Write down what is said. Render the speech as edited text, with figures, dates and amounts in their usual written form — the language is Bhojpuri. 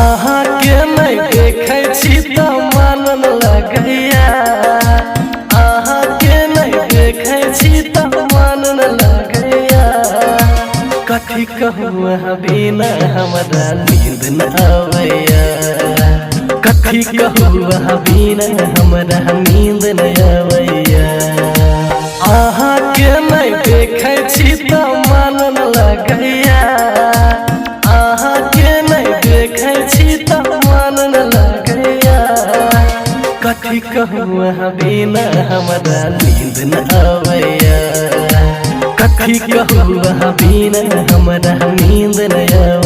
अहाँ के नहीं देखै छी त मन लगैया। अहाँ के नहीं देखै छी त मन लगैया। कथी कहूँ अहाँ बिना हमरा नींद न आवैया। कथी कहूँ अहाँ बिना हमरा नींद न आवैया। अहाँ के नहीं देखै छी त मन लगैया। अहाँ के नहीं देखै छी त मन लगैया। कथी कहूँ अहाँ बिना हमरा नींद न आवैया। कथी कहूँ अहाँ बिना हमरा नींद न आवैया।